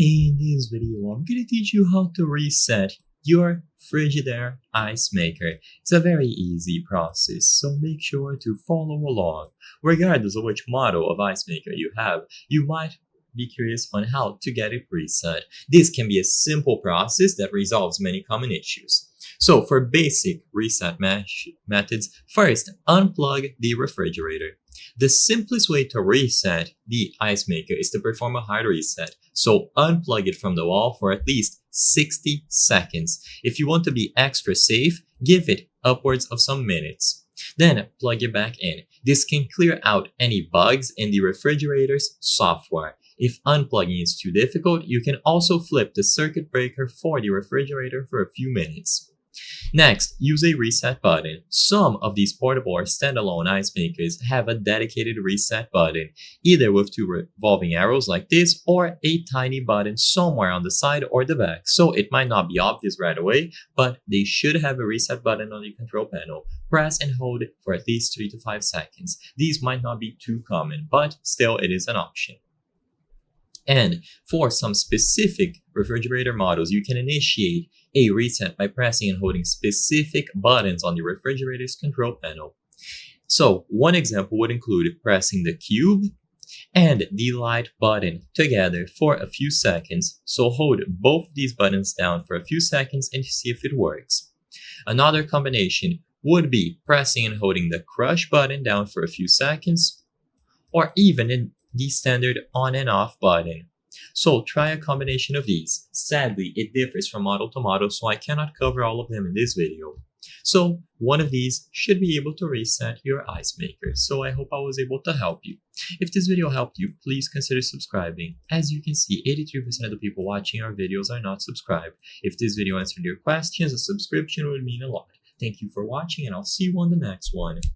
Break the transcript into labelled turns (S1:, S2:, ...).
S1: In this video, I'm gonna teach you how to reset your Frigidaire ice maker. It's a very easy process, so make sure to follow along. Regardless of which model of ice maker you have, you might be curious on how to get it reset. This can be a simple process that resolves many common issues. So for basic reset methods, first unplug the refrigerator. The simplest way to reset the ice maker is to perform a hard reset, so unplug it from the wall for at least 60 seconds. If you want to be extra safe, give it upwards of some minutes. Then plug it back in. This can clear out any bugs in the refrigerator's software. If unplugging is too difficult, you can also flip the circuit breaker for the refrigerator for a few minutes. Next, use a reset button. Some of these portable or standalone ice makers have a dedicated reset button, either with two revolving arrows like this or a tiny button somewhere on the side or the back. So it might not be obvious right away, but they should have a reset button on the control panel. Press and hold it for at least 3 to 5 seconds. These might not be too common, but still it is an option. And for some specific refrigerator models, you can initiate a reset by pressing and holding specific buttons on the refrigerator's control panel. So one example would include pressing the cube and the light button together for a few seconds. So hold both these buttons down for a few seconds and see if it works. Another combination would be pressing and holding the crush button down for a few seconds, or even the standard on and off button. So try a combination of these. Sadly, it differs from model to model, so I cannot cover all of them in this video. So one of these should be able to reset your ice maker. So I hope I was able to help you. If this video helped you, please consider subscribing. As you can see, 83% of the people watching our videos are not subscribed. If this video answered your questions, a subscription would mean a lot. Thank you for watching, and I'll see you on the next one.